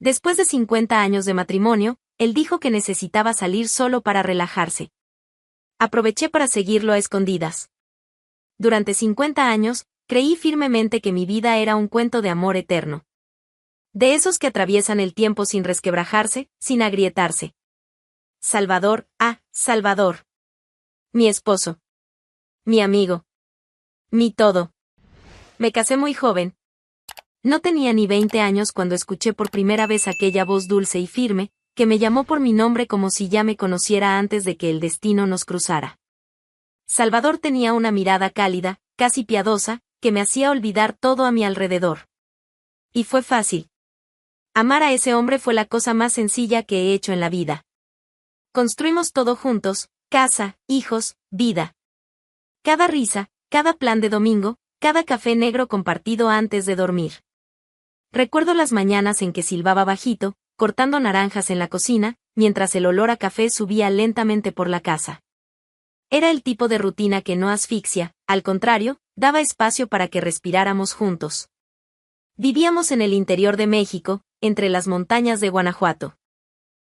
Después de 50 años de matrimonio, él dijo que necesitaba salir solo para relajarse. Aproveché para seguirlo a escondidas. Durante 50 años, creí firmemente que mi vida era un cuento de amor eterno. De esos que atraviesan el tiempo sin resquebrajarse, sin agrietarse. Salvador, Salvador. Mi esposo. Mi amigo. Mi todo. Me casé muy joven. No tenía ni 20 años cuando escuché por primera vez aquella voz dulce y firme, que me llamó por mi nombre como si ya me conociera antes de que el destino nos cruzara. Salvador tenía una mirada cálida, casi piadosa, que me hacía olvidar todo a mi alrededor. Y fue fácil. Amar a ese hombre fue la cosa más sencilla que he hecho en la vida. Construimos todo juntos, casa, hijos, vida. Cada risa, cada plan de domingo, cada café negro compartido antes de dormir. Recuerdo las mañanas en que silbaba bajito, cortando naranjas en la cocina, mientras el olor a café subía lentamente por la casa. Era el tipo de rutina que no asfixia, al contrario, daba espacio para que respiráramos juntos. Vivíamos en el interior de México, entre las montañas de Guanajuato.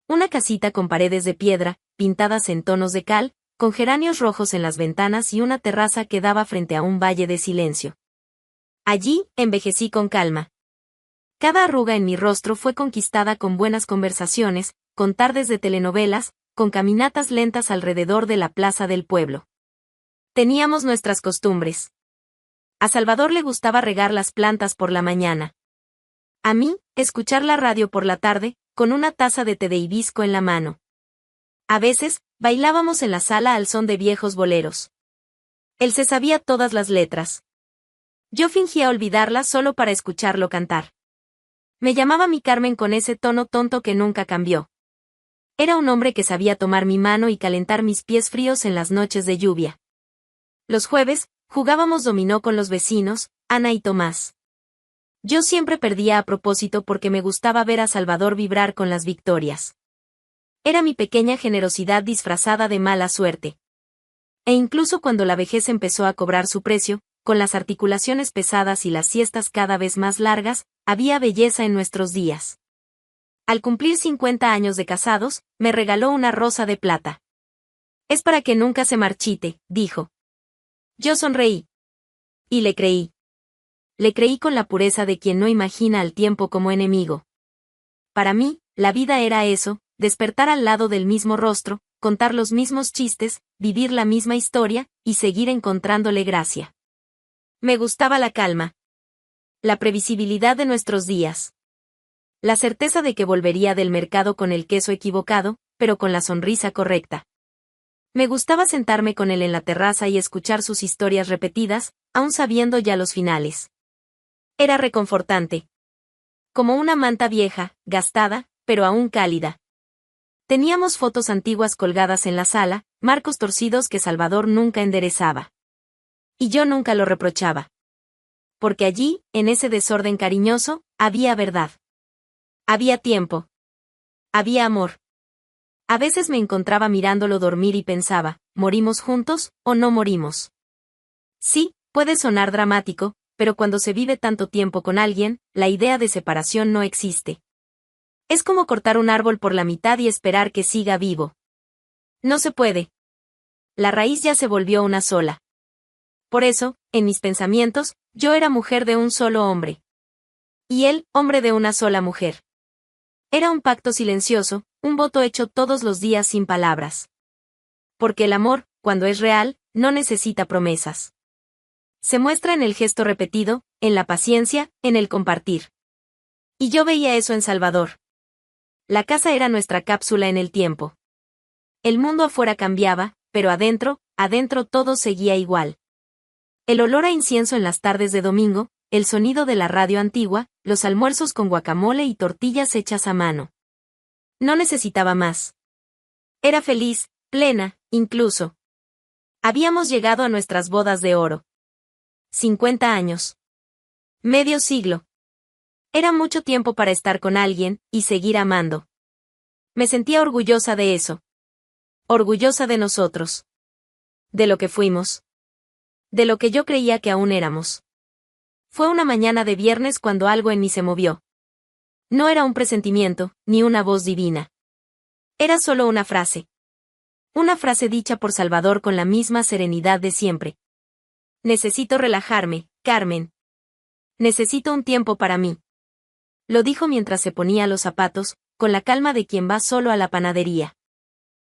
Una casita con paredes de piedra, pintadas en tonos de cal, con geranios rojos en las ventanas y una terraza que daba frente a un valle de silencio. Allí, envejecí con calma. Cada arruga en mi rostro fue conquistada con buenas conversaciones, con tardes de telenovelas, con caminatas lentas alrededor de la plaza del pueblo. Teníamos nuestras costumbres. A Salvador le gustaba regar las plantas por la mañana. A mí, escuchar la radio por la tarde, con una taza de té de hibisco en la mano. A veces, bailábamos en la sala al son de viejos boleros. Él se sabía todas las letras. Yo fingía olvidarlas solo para escucharlo cantar. Me llamaba mi Carmen con ese tono tonto que nunca cambió. Era un hombre que sabía tomar mi mano y calentar mis pies fríos en las noches de lluvia. Los jueves, jugábamos dominó con los vecinos, Ana y Tomás. Yo siempre perdía a propósito porque me gustaba ver a Salvador vibrar con las victorias. Era mi pequeña generosidad disfrazada de mala suerte. E incluso cuando la vejez empezó a cobrar su precio, con las articulaciones pesadas y las siestas cada vez más largas, había belleza en nuestros días. Al cumplir 50 años de casados, me regaló una rosa de plata. Es para que nunca se marchite, dijo. Yo sonreí. Y le creí. Le creí con la pureza de quien no imagina al tiempo como enemigo. Para mí, la vida era eso, despertar al lado del mismo rostro, contar los mismos chistes, vivir la misma historia, y seguir encontrándole gracia. Me gustaba la calma. La previsibilidad de nuestros días. La certeza de que volvería del mercado con el queso equivocado, pero con la sonrisa correcta. Me gustaba sentarme con él en la terraza y escuchar sus historias repetidas, aun sabiendo ya los finales. Era reconfortante. Como una manta vieja, gastada, pero aún cálida. Teníamos fotos antiguas colgadas en la sala, marcos torcidos que Salvador nunca enderezaba. Y yo nunca lo reprochaba. Porque allí, en ese desorden cariñoso, había verdad. Había tiempo. Había amor. A veces me encontraba mirándolo dormir y pensaba, ¿morimos juntos, o no morimos? Sí, puede sonar dramático, pero cuando se vive tanto tiempo con alguien, la idea de separación no existe. Es como cortar un árbol por la mitad y esperar que siga vivo. No se puede. La raíz ya se volvió una sola. Por eso, en mis pensamientos, yo era mujer de un solo hombre. Y él, hombre de una sola mujer. Era un pacto silencioso, un voto hecho todos los días sin palabras. Porque el amor, cuando es real, no necesita promesas. Se muestra en el gesto repetido, en la paciencia, en el compartir. Y yo veía eso en Salvador. La casa era nuestra cápsula en el tiempo. El mundo afuera cambiaba, pero adentro todo seguía igual. El olor a incienso en las tardes de domingo, el sonido de la radio antigua, los almuerzos con guacamole y tortillas hechas a mano. No necesitaba más. Era feliz, plena, incluso. Habíamos llegado a nuestras bodas de oro. 50 años. Medio siglo. Era mucho tiempo para estar con alguien, y seguir amando. Me sentía orgullosa de eso. Orgullosa de nosotros. De lo que fuimos. De lo que yo creía que aún éramos. Fue una mañana de viernes cuando algo en mí se movió. No era un presentimiento, ni una voz divina. Era solo una frase. Una frase dicha por Salvador con la misma serenidad de siempre. Necesito relajarme, Carmen. Necesito un tiempo para mí. Lo dijo mientras se ponía los zapatos, con la calma de quien va solo a la panadería.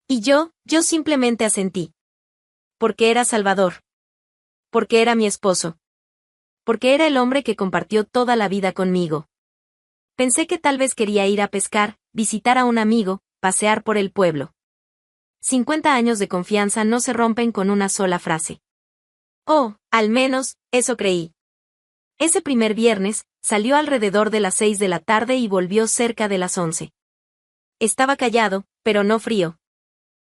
Y yo simplemente asentí. Porque era Salvador. Porque era mi esposo. Porque era el hombre que compartió toda la vida conmigo. Pensé que tal vez quería ir a pescar, visitar a un amigo, pasear por el pueblo. 50 años de confianza no se rompen con una sola frase. Oh, al menos, eso creí. Ese primer viernes, salió alrededor de las 6 de la tarde y volvió cerca de las 11. Estaba callado, pero no frío.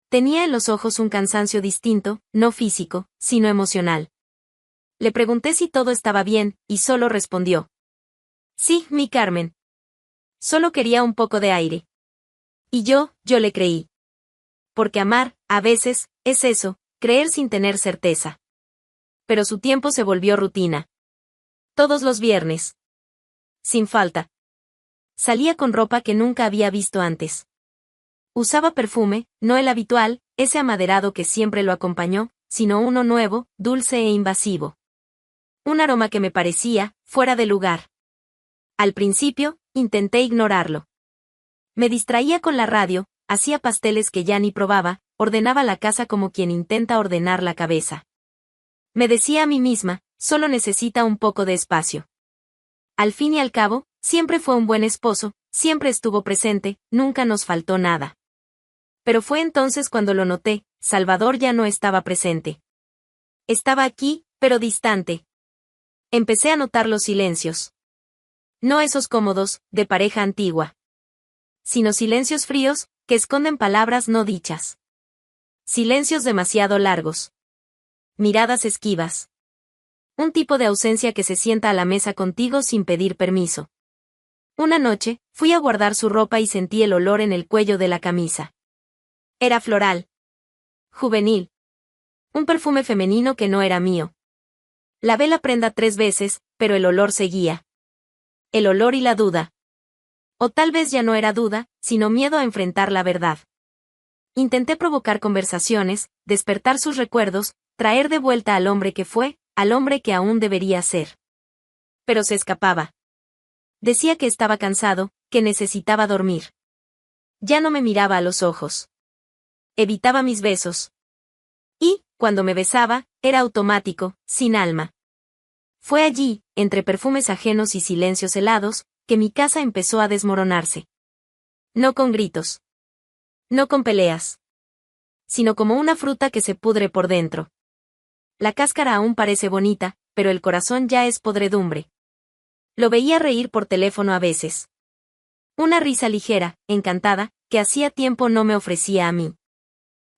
Tenía en los ojos un cansancio distinto, no físico, sino emocional. Le pregunté si todo estaba bien, y solo respondió. Sí, mi Carmen. Solo quería un poco de aire. Y yo le creí. Porque amar, a veces, es eso, creer sin tener certeza. Pero su tiempo se volvió rutina. Todos los viernes. Sin falta. Salía con ropa que nunca había visto antes. Usaba perfume, no el habitual, ese amaderado que siempre lo acompañó, sino uno nuevo, dulce e invasivo. Un aroma que me parecía, fuera de lugar. Al principio, intenté ignorarlo. Me distraía con la radio, hacía pasteles que ya ni probaba, ordenaba la casa como quien intenta ordenar la cabeza. Me decía a mí misma, solo necesita un poco de espacio. Al fin y al cabo, siempre fue un buen esposo, siempre estuvo presente, nunca nos faltó nada. Pero fue entonces cuando lo noté, Salvador ya no estaba presente. Estaba aquí, pero distante. Empecé a notar los silencios. No esos cómodos, de pareja antigua. Sino silencios fríos, que esconden palabras no dichas. Silencios demasiado largos. Miradas esquivas. Un tipo de ausencia que se sienta a la mesa contigo sin pedir permiso. Una noche, fui a guardar su ropa y sentí el olor en el cuello de la camisa. Era floral. Juvenil. Un perfume femenino que no era mío. Lavé la prenda 3 veces, pero el olor seguía. El olor y la duda. O tal vez ya no era duda, sino miedo a enfrentar la verdad. Intenté provocar conversaciones, despertar sus recuerdos, traer de vuelta al hombre que fue, al hombre que aún debería ser. Pero se escapaba. Decía que estaba cansado, que necesitaba dormir. Ya no me miraba a los ojos. Evitaba mis besos. Y, cuando me besaba, era automático, sin alma. Fue allí, entre perfumes ajenos y silencios helados, que mi casa empezó a desmoronarse. No con gritos. No con peleas. Sino como una fruta que se pudre por dentro. La cáscara aún parece bonita, pero el corazón ya es podredumbre. Lo veía reír por teléfono a veces. Una risa ligera, encantada, que hacía tiempo no me ofrecía a mí.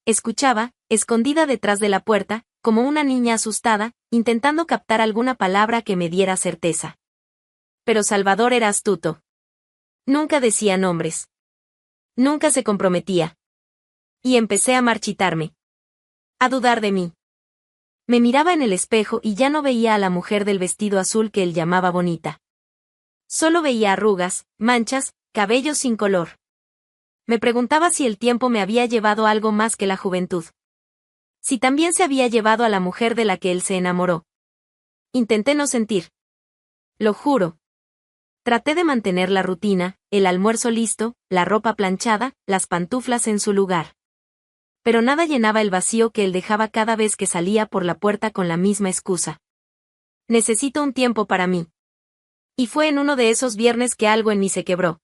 Escuchaba, escondida detrás de la puerta, como una niña asustada, intentando captar alguna palabra que me diera certeza. Pero Salvador era astuto. Nunca decía nombres. Nunca se comprometía. Y empecé a marchitarme. A dudar de mí. Me miraba en el espejo y ya no veía a la mujer del vestido azul que él llamaba bonita. Solo veía arrugas, manchas, cabello sin color. Me preguntaba si el tiempo me había llevado algo más que la juventud. Si también se había llevado a la mujer de la que él se enamoró. Intenté no sentir. Lo juro. Traté de mantener la rutina, el almuerzo listo, la ropa planchada, las pantuflas en su lugar. Pero nada llenaba el vacío que él dejaba cada vez que salía por la puerta con la misma excusa. Necesito un tiempo para mí. Y fue en uno de esos viernes que algo en mí se quebró.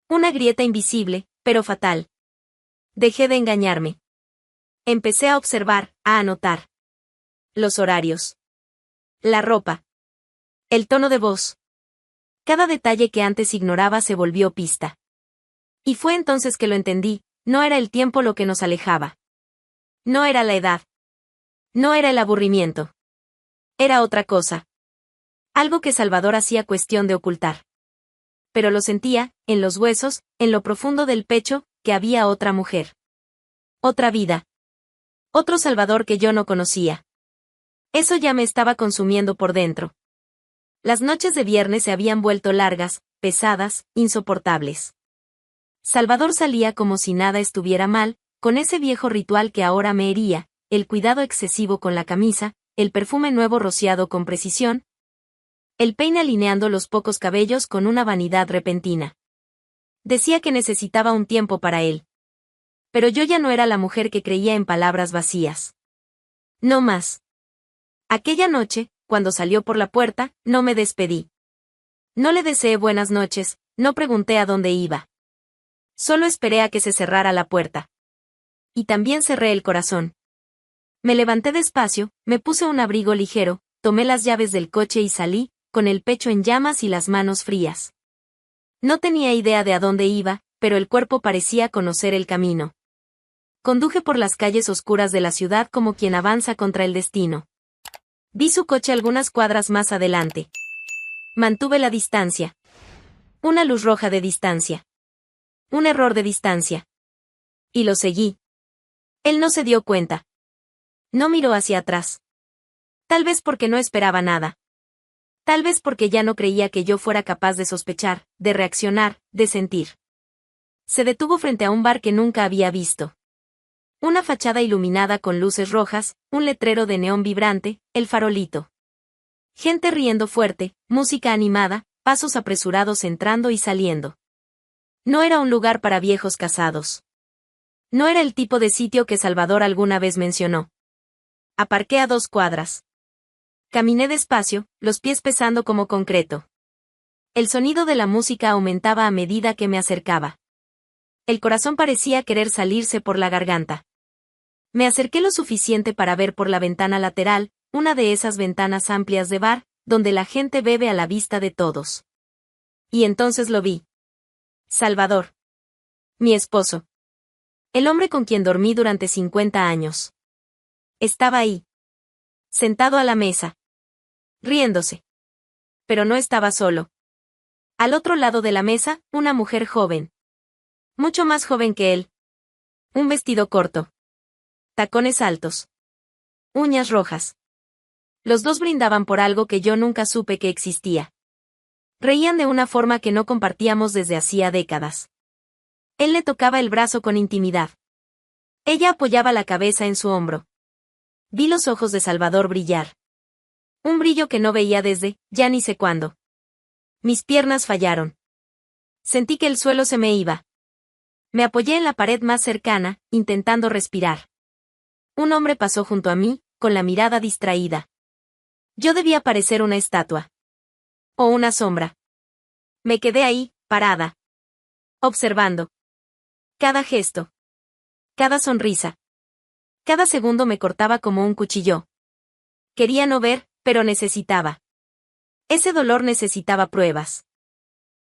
Una grieta invisible, pero fatal. Dejé de engañarme. Empecé a observar, a anotar. Los horarios. La ropa. El tono de voz. Cada detalle que antes ignoraba se volvió pista. Y fue entonces que lo entendí, no era el tiempo lo que nos alejaba. No era la edad. No era el aburrimiento. Era otra cosa. Algo que Salvador hacía cuestión de ocultar. Pero lo sentía, en los huesos, en lo profundo del pecho, que había otra mujer. Otra vida. Otro Salvador que yo no conocía. Eso ya me estaba consumiendo por dentro. Las noches de viernes se habían vuelto largas, pesadas, insoportables. Salvador salía como si nada estuviera mal, con ese viejo ritual que ahora me hería, el cuidado excesivo con la camisa, el perfume nuevo rociado con precisión, el peine alineando los pocos cabellos con una vanidad repentina. Decía que necesitaba un tiempo para él. Pero yo ya no era la mujer que creía en palabras vacías. No más. Aquella noche, cuando salió por la puerta, no me despedí. No le deseé buenas noches, no pregunté a dónde iba. Solo esperé a que se cerrara la puerta. Y también cerré el corazón. Me levanté despacio, me puse un abrigo ligero, tomé las llaves del coche y salí, con el pecho en llamas y las manos frías. No tenía idea de a dónde iba, pero el cuerpo parecía conocer el camino. Conduje por las calles oscuras de la ciudad como quien avanza contra el destino. Vi su coche algunas cuadras más adelante. Mantuve la distancia. Una luz roja de distancia. Un error de distancia. Y lo seguí. Él no se dio cuenta. No miró hacia atrás. Tal vez porque no esperaba nada. Tal vez porque ya no creía que yo fuera capaz de sospechar, de reaccionar, de sentir. Se detuvo frente a un bar que nunca había visto. Una fachada iluminada con luces rojas, un letrero de neón vibrante, el farolito. Gente riendo fuerte, música animada, pasos apresurados entrando y saliendo. No era un lugar para viejos casados. No era el tipo de sitio que Salvador alguna vez mencionó. Aparqué a 2 cuadras. Caminé despacio, los pies pesando como concreto. El sonido de la música aumentaba a medida que me acercaba. El corazón parecía querer salirse por la garganta. Me acerqué lo suficiente para ver por la ventana lateral, una de esas ventanas amplias de bar, donde la gente bebe a la vista de todos. Y entonces lo vi. Salvador. Mi esposo. El hombre con quien dormí durante 50 años. Estaba ahí. Sentado a la mesa. Riéndose. Pero no estaba solo. Al otro lado de la mesa, una mujer joven. Mucho más joven que él. Un vestido corto. Tacones altos. Uñas rojas. Los dos brindaban por algo que yo nunca supe que existía. Reían de una forma que no compartíamos desde hacía décadas. Él le tocaba el brazo con intimidad. Ella apoyaba la cabeza en su hombro. Vi los ojos de Salvador brillar. Un brillo que no veía desde, ya ni sé cuándo. Mis piernas fallaron. Sentí que el suelo se me iba. Me apoyé en la pared más cercana, intentando respirar. Un hombre pasó junto a mí, con la mirada distraída. Yo debía parecer una estatua. O una sombra. Me quedé ahí, parada. Observando. Cada gesto. Cada sonrisa. Cada segundo me cortaba como un cuchillo. Quería no ver, pero necesitaba. Ese dolor necesitaba pruebas.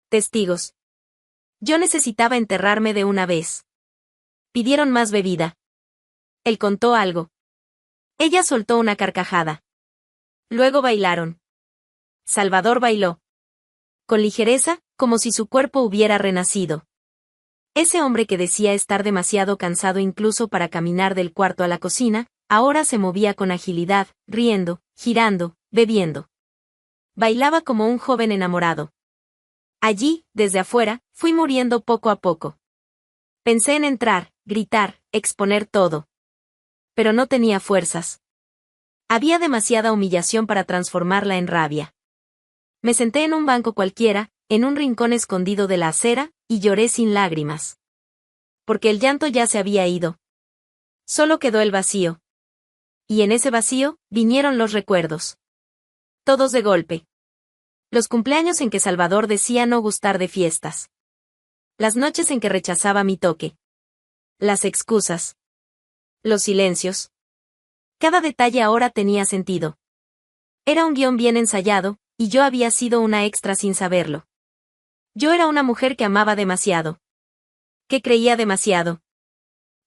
Testigos. Yo necesitaba enterrarme de una vez. Pidieron más bebida. Él contó algo. Ella soltó una carcajada. Luego bailaron. Salvador bailó. Con ligereza, como si su cuerpo hubiera renacido. Ese hombre que decía estar demasiado cansado incluso para caminar del cuarto a la cocina, ahora se movía con agilidad, riendo, girando, bebiendo. Bailaba como un joven enamorado. Allí, desde afuera, fui muriendo poco a poco. Pensé en entrar, gritar, exponer todo. Pero no tenía fuerzas. Había demasiada humillación para transformarla en rabia. Me senté en un banco cualquiera, en un rincón escondido de la acera, y lloré sin lágrimas. Porque el llanto ya se había ido. Solo quedó el vacío. Y en ese vacío, vinieron los recuerdos. Todos de golpe. Los cumpleaños en que Salvador decía no gustar de fiestas. Las noches en que rechazaba mi toque. Las excusas. Los silencios. Cada detalle ahora tenía sentido. Era un guión bien ensayado, y yo había sido una extra sin saberlo. Yo era una mujer que amaba demasiado. Que creía demasiado.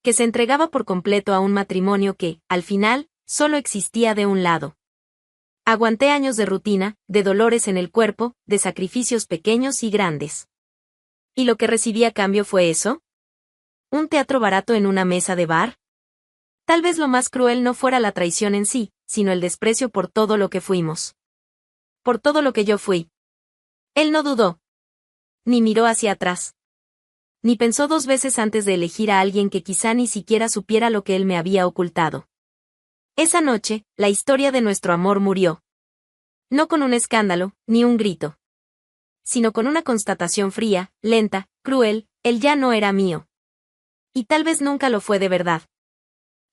Que se entregaba por completo a un matrimonio que, al final, solo existía de un lado. Aguanté años de rutina, de dolores en el cuerpo, de sacrificios pequeños y grandes. ¿Y lo que recibí a cambio fue eso? ¿Un teatro barato en una mesa de bar? Tal vez lo más cruel no fuera la traición en sí, sino el desprecio por todo lo que fuimos. Por todo lo que yo fui. Él no dudó. ni miró hacia atrás. Ni pensó 2 veces antes de elegir a alguien que quizá ni siquiera supiera lo que él me había ocultado. Esa noche, la historia de nuestro amor murió. No con un escándalo, ni un grito. Sino con una constatación fría, lenta, cruel: él ya no era mío. Y tal vez nunca lo fue de verdad.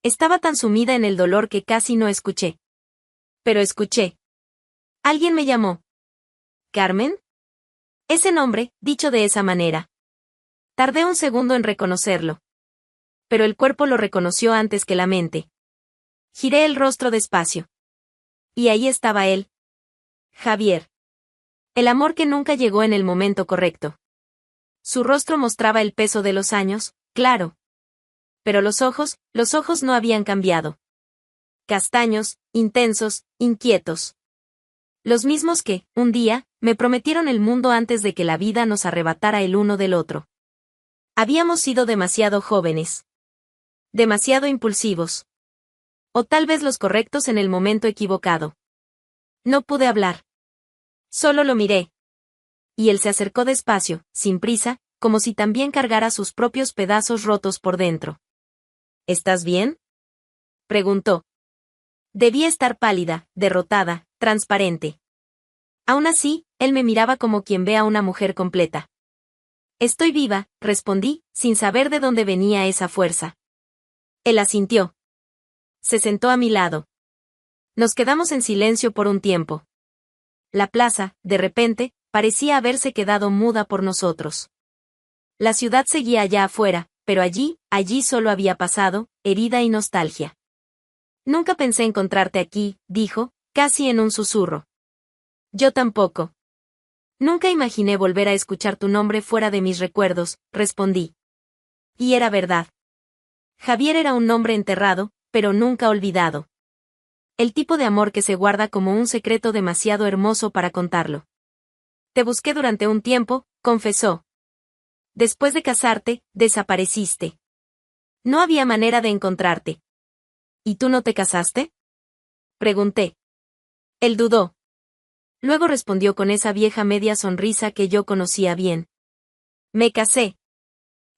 Estaba tan sumida en el dolor que casi no escuché. Pero escuché. Alguien me llamó. ¿Carmen? Ese nombre, dicho de esa manera. Tardé un segundo en reconocerlo. Pero el cuerpo lo reconoció antes que la mente. Giré el rostro despacio. Y ahí estaba él. Javier. El amor que nunca llegó en el momento correcto. Su rostro mostraba el peso de los años, claro. Pero los ojos no habían cambiado. Castaños, intensos, inquietos. Los mismos que, un día, me prometieron el mundo antes de que la vida nos arrebatara el uno del otro. Habíamos sido demasiado jóvenes. Demasiado impulsivos. O tal vez los correctos en el momento equivocado. No pude hablar. Solo lo miré. Y él se acercó despacio, sin prisa, como si también cargara sus propios pedazos rotos por dentro. ¿Estás bien?, preguntó. Debía estar pálida, derrotada, transparente. Aún así, él me miraba como quien ve a una mujer completa. Estoy viva, respondí, sin saber de dónde venía esa fuerza. Él asintió. Se sentó a mi lado. Nos quedamos en silencio por un tiempo. La plaza, de repente, parecía haberse quedado muda por nosotros. La ciudad seguía allá afuera, pero allí solo había pasado, herida y nostalgia. Nunca pensé encontrarte aquí, dijo, casi en un susurro. Yo tampoco. Nunca imaginé volver a escuchar tu nombre fuera de mis recuerdos, respondí. Y era verdad. Javier era un nombre enterrado, pero nunca olvidado. El tipo de amor que se guarda como un secreto demasiado hermoso para contarlo. Te busqué durante un tiempo, confesó. Después de casarte, desapareciste. No había manera de encontrarte. ¿Y tú no te casaste?, pregunté. Él dudó. Luego respondió con esa vieja media sonrisa que yo conocía bien. Me casé.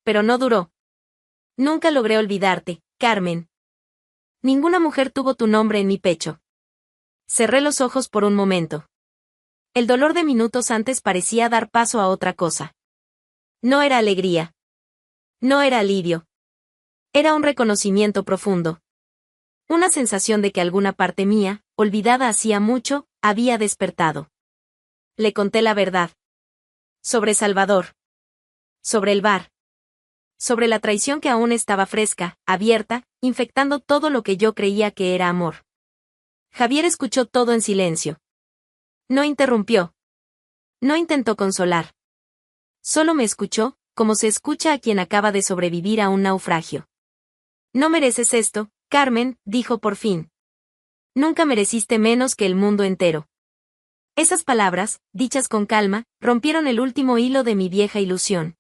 Pero no duró. Nunca logré olvidarte, Carmen. Ninguna mujer tuvo tu nombre en mi pecho. Cerré los ojos por un momento. El dolor de minutos antes parecía dar paso a otra cosa. No era alegría. No era alivio. Era un reconocimiento profundo. Una sensación de que alguna parte mía, olvidada hacía mucho, había despertado. Le conté la verdad. Sobre Salvador. Sobre el bar. Sobre la traición que aún estaba fresca, abierta, infectando todo lo que yo creía que era amor. Javier escuchó todo en silencio. No interrumpió. No intentó consolar. Solo me escuchó, como se escucha a quien acaba de sobrevivir a un naufragio. No mereces esto, Carmen, dijo por fin. Nunca mereciste menos que el mundo entero. Esas palabras, dichas con calma, rompieron el último hilo de mi vieja ilusión.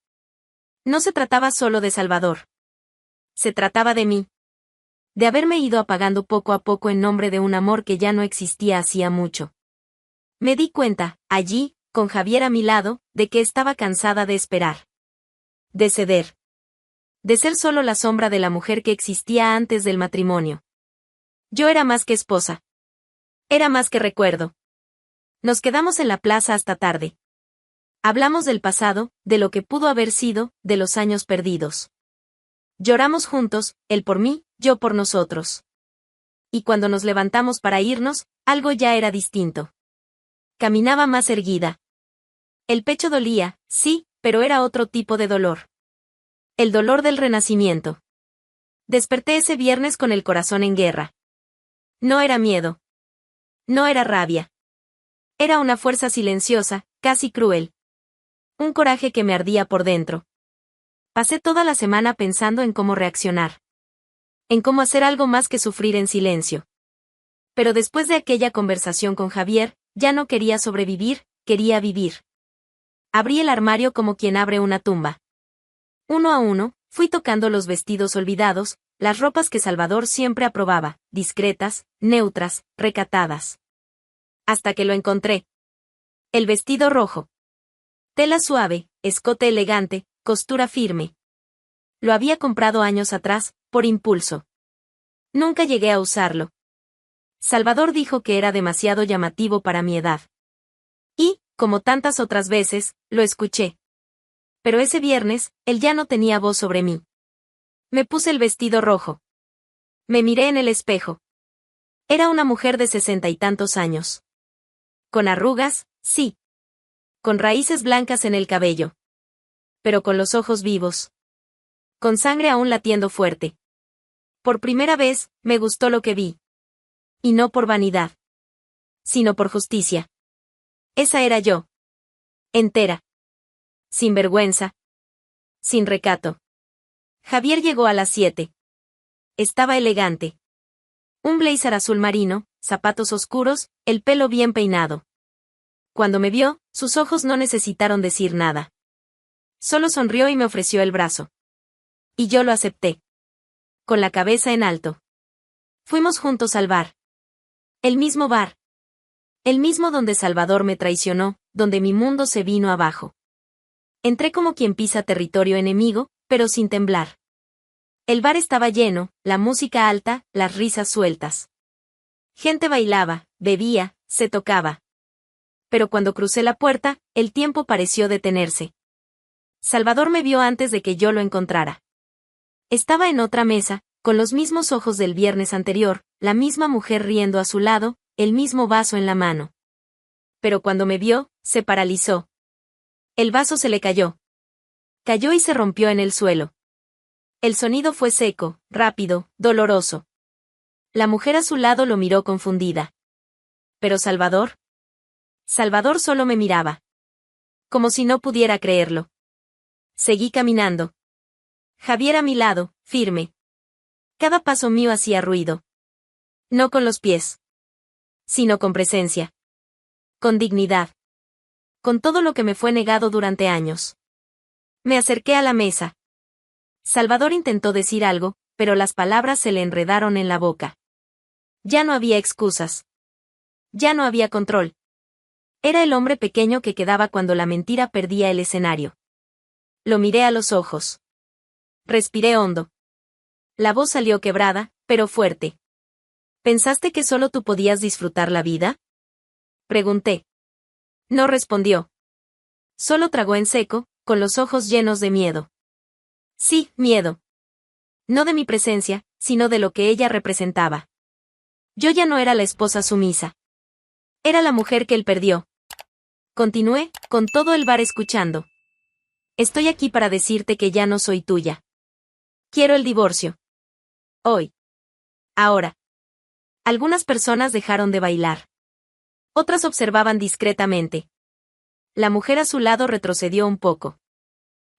No se trataba solo de Salvador. Se trataba de mí. De haberme ido apagando poco a poco en nombre de un amor que ya no existía hacía mucho. Me di cuenta, allí, con Javier a mi lado, de que estaba cansada de esperar. De ceder. De ser solo la sombra de la mujer que existía antes del matrimonio. Yo era más que esposa. Era más que recuerdo. Nos quedamos en la plaza hasta tarde. Hablamos del pasado, de lo que pudo haber sido, de los años perdidos. Lloramos juntos, él por mí, yo por nosotros. Y cuando nos levantamos para irnos, algo ya era distinto. Caminaba más erguida. El pecho dolía, sí, pero era otro tipo de dolor. El dolor del renacimiento. Desperté ese viernes con el corazón en guerra. No era miedo. No era rabia. Era una fuerza silenciosa, casi cruel. Un coraje que me ardía por dentro. Pasé toda la semana pensando en cómo reaccionar. En cómo hacer algo más que sufrir en silencio. Pero después de aquella conversación con Javier, ya no quería sobrevivir, quería vivir. Abrí el armario como quien abre una tumba. Uno a uno, fui tocando los vestidos olvidados, las ropas que Salvador siempre aprobaba, discretas, neutras, recatadas. Hasta que lo encontré. El vestido rojo. Tela suave, escote elegante, costura firme. Lo había comprado años atrás, por impulso. Nunca llegué a usarlo. Salvador dijo que era demasiado llamativo para mi edad. Y, como tantas otras veces, lo escuché. Pero ese viernes, él ya no tenía voz sobre mí. Me puse el vestido rojo. Me miré en el espejo. Era una mujer de 60 y tantos años. Con arrugas, sí. Con raíces blancas en el cabello. Pero con los ojos vivos. Con sangre aún latiendo fuerte. Por primera vez, me gustó lo que vi. Y no por vanidad. Sino por justicia. Esa era yo. Entera. Sin vergüenza. Sin recato. Javier llegó a las 7. Estaba elegante. Un blazer azul marino, zapatos oscuros, el pelo bien peinado. Cuando me vio, sus ojos no necesitaron decir nada. Solo sonrió y me ofreció el brazo. Y yo lo acepté. Con la cabeza en alto. Fuimos juntos al bar. El mismo bar. El mismo donde Salvador me traicionó, donde mi mundo se vino abajo. Entré como quien pisa territorio enemigo, pero sin temblar. El bar estaba lleno, la música alta, las risas sueltas. Gente bailaba, bebía, se tocaba. Pero cuando crucé la puerta, el tiempo pareció detenerse. Salvador me vio antes de que yo lo encontrara. Estaba en otra mesa, con los mismos ojos del viernes anterior, la misma mujer riendo a su lado, el mismo vaso en la mano. Pero cuando me vio, se paralizó. El vaso se le cayó. Cayó y se rompió en el suelo. El sonido fue seco, rápido, doloroso. La mujer a su lado lo miró confundida. ¿Pero Salvador? Salvador solo me miraba. Como si no pudiera creerlo. Seguí caminando. Javier a mi lado, firme. Cada paso mío hacía ruido. No con los pies. Sino con presencia. Con dignidad. Con todo lo que me fue negado durante años. Me acerqué a la mesa. Salvador intentó decir algo, pero las palabras se le enredaron en la boca. Ya no había excusas. Ya no había control. Era el hombre pequeño que quedaba cuando la mentira perdía el escenario. Lo miré a los ojos. Respiré hondo. La voz salió quebrada, pero fuerte. ¿Pensaste que solo tú podías disfrutar la vida? Pregunté. No respondió. Solo tragó en seco, con los ojos llenos de miedo. Sí, miedo. No de mi presencia, sino de lo que ella representaba. Yo ya no era la esposa sumisa. Era la mujer que él perdió. Continué, con todo el bar escuchando. Estoy aquí para decirte que ya no soy tuya. Quiero el divorcio. Hoy. Ahora. Algunas personas dejaron de bailar. Otras observaban discretamente. La mujer a su lado retrocedió un poco.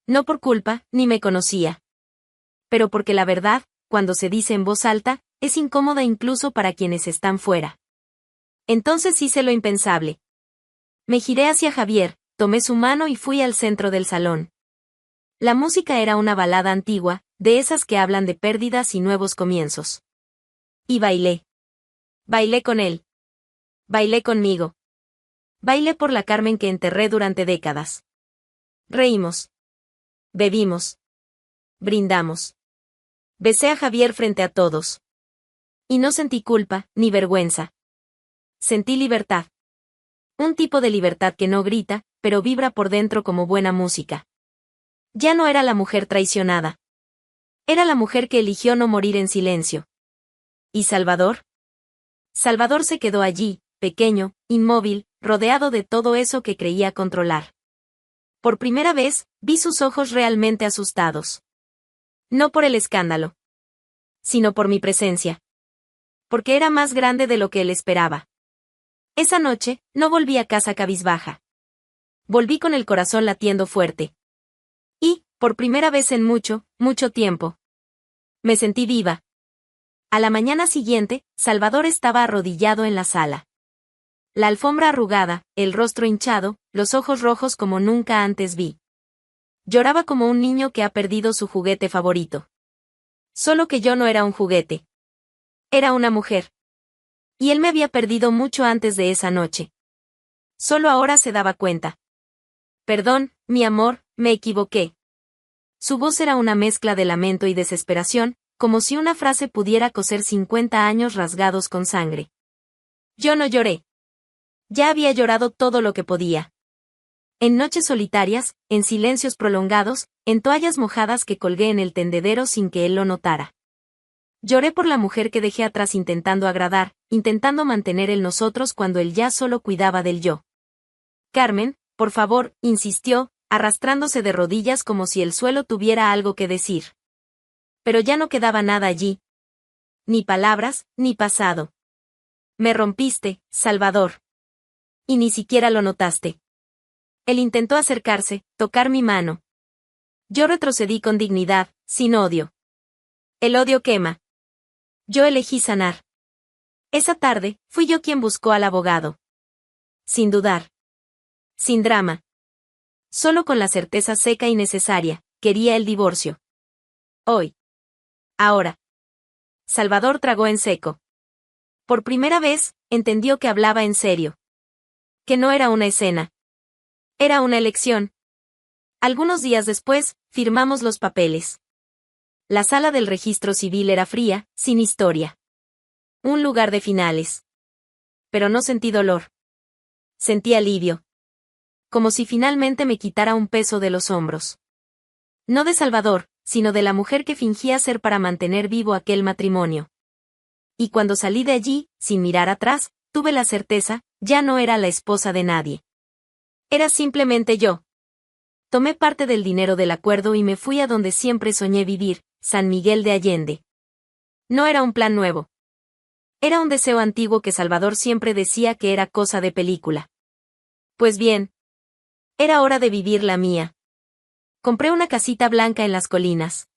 No por culpa, ni me conocía. Pero porque la verdad, cuando se dice en voz alta, es incómoda incluso para quienes están fuera. Entonces hice lo impensable. Me giré hacia Javier, tomé su mano y fui al centro del salón. La música era una balada antigua, de esas que hablan de pérdidas y nuevos comienzos. Y bailé. Bailé con él. Bailé conmigo. Bailé por la Carmen que enterré durante décadas. Reímos. Bebimos. Brindamos. Besé a Javier frente a todos. Y no sentí culpa, ni vergüenza. Sentí libertad. Un tipo de libertad que no grita, pero vibra por dentro como buena música. Ya no era la mujer traicionada. Era la mujer que eligió no morir en silencio. ¿Y Salvador? Salvador se quedó allí, pequeño, inmóvil, rodeado de todo eso que creía controlar. Por primera vez, vi sus ojos realmente asustados. No por el escándalo. Sino por mi presencia. Porque era más grande de lo que él esperaba. Esa noche, no volví a casa cabizbaja. Volví con el corazón latiendo fuerte. Y, por primera vez en mucho, mucho tiempo, me sentí viva. A la mañana siguiente, Salvador estaba arrodillado en la sala. La alfombra arrugada, el rostro hinchado, los ojos rojos como nunca antes vi. Lloraba como un niño que ha perdido su juguete favorito. Solo que yo no era un juguete. Era una mujer. Y él me había perdido mucho antes de esa noche. Solo ahora se daba cuenta. Perdón, mi amor, me equivoqué. Su voz era una mezcla de lamento y desesperación, como si una frase pudiera coser 50 años rasgados con sangre. Yo no lloré. Ya había llorado todo lo que podía. En noches solitarias, en silencios prolongados, en toallas mojadas que colgué en el tendedero sin que él lo notara. Lloré por la mujer que dejé atrás intentando agradar, intentando mantener el nosotros cuando él ya solo cuidaba del yo. Carmen, por favor, insistió, arrastrándose de rodillas como si el suelo tuviera algo que decir. Pero ya no quedaba nada allí. Ni palabras, ni pasado. Me rompiste, Salvador. Y ni siquiera lo notaste. Él intentó acercarse, tocar mi mano. Yo retrocedí con dignidad, sin odio. El odio quema. Yo elegí sanar. Esa tarde, fui yo quien buscó al abogado. Sin dudar. Sin drama. Solo con la certeza seca y necesaria, quería el divorcio. Hoy. Ahora. Salvador tragó en seco. Por primera vez, entendió que hablaba en serio. Que no era una escena. Era una elección. Algunos días después, firmamos los papeles. La sala del registro civil era fría, sin historia. Un lugar de finales. Pero no sentí dolor. Sentí alivio. Como si finalmente me quitara un peso de los hombros. No de Salvador, sino de la mujer que fingía ser para mantener vivo aquel matrimonio. Y cuando salí de allí, sin mirar atrás, tuve la certeza, ya no era la esposa de nadie. Era simplemente yo. Tomé parte del dinero del acuerdo y me fui a donde siempre soñé vivir, San Miguel de Allende. No era un plan nuevo. Era un deseo antiguo que Salvador siempre decía que era cosa de película. Pues bien, era hora de vivir la mía. Compré una casita blanca en las colinas.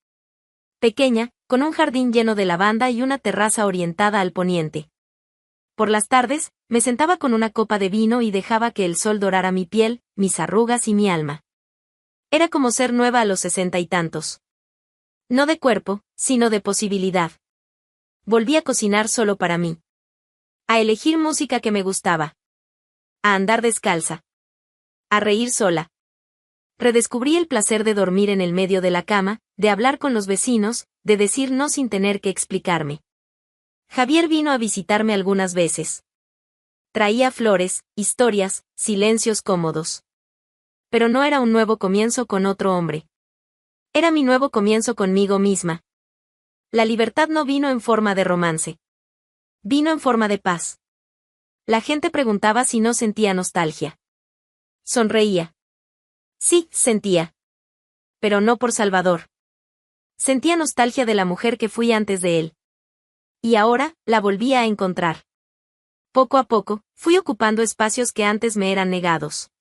Pequeña, con un jardín lleno de lavanda y una terraza orientada al poniente. Por las tardes, me sentaba con una copa de vino y dejaba que el sol dorara mi piel, mis arrugas y mi alma. Era como ser nueva a los 60 y tantos. No de cuerpo, sino de posibilidad. Volví a cocinar solo para mí. A elegir música que me gustaba. A andar descalza. A reír sola. Redescubrí el placer de dormir en el medio de la cama, de hablar con los vecinos, de decir no sin tener que explicarme. Javier vino a visitarme algunas veces. Traía flores, historias, silencios cómodos. Pero no era un nuevo comienzo con otro hombre. Era mi nuevo comienzo conmigo misma. La libertad no vino en forma de romance. Vino en forma de paz. La gente preguntaba si no sentía nostalgia. Sonreía. Sí, sentía. Pero no por Salvador. Sentía nostalgia de la mujer que fui antes de él. Y ahora, la volvía a encontrar. Poco a poco, fui ocupando espacios que antes me eran negados.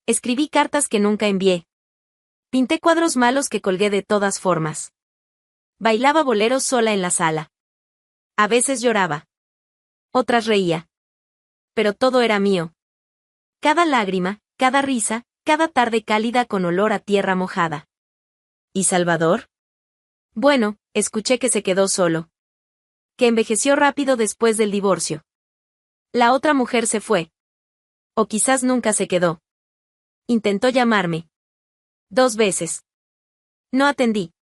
Escribí cartas que nunca envié. Pinté cuadros malos que colgué de todas formas. Bailaba boleros sola en la sala. A veces lloraba. Otras reía. Pero todo era mío. Cada lágrima, cada risa, cada tarde cálida con olor a tierra mojada. ¿Y Salvador? Bueno, escuché que se quedó solo. Que envejeció rápido después del divorcio. La otra mujer se fue. O quizás nunca se quedó. Intentó llamarme. 2 veces. No atendí.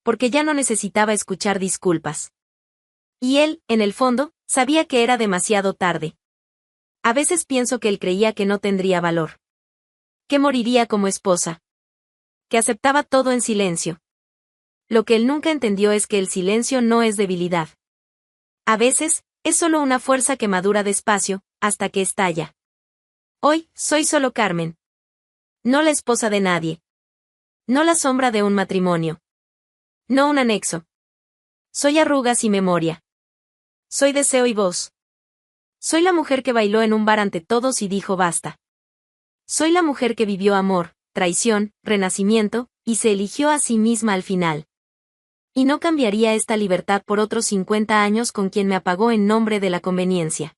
Porque ya no necesitaba escuchar disculpas. Y él, en el fondo, sabía que era demasiado tarde. A veces pienso que él creía que no tendría valor. Que moriría como esposa. Que aceptaba todo en silencio. Lo que él nunca entendió es que el silencio no es debilidad. A veces, es solo una fuerza que madura despacio, hasta que estalla. Hoy, soy solo Carmen. No la esposa de nadie. No la sombra de un matrimonio. No un anexo. Soy arrugas y memoria. Soy deseo y voz. Soy la mujer que bailó en un bar ante todos y dijo basta. Soy la mujer que vivió amor, traición, renacimiento, y se eligió a sí misma al final. Y no cambiaría esta libertad por otros 50 años con quien me apagó en nombre de la conveniencia.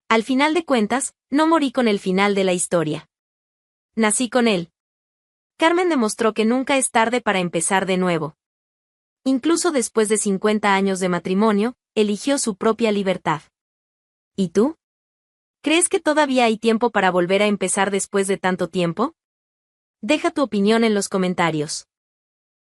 Al final de cuentas, no morí con el final de la historia. Nací con él. Carmen demostró que nunca es tarde para empezar de nuevo. Incluso después de 50 años de matrimonio, eligió su propia libertad. ¿Y tú? ¿Crees que todavía hay tiempo para volver a empezar después de tanto tiempo? Deja tu opinión en los comentarios.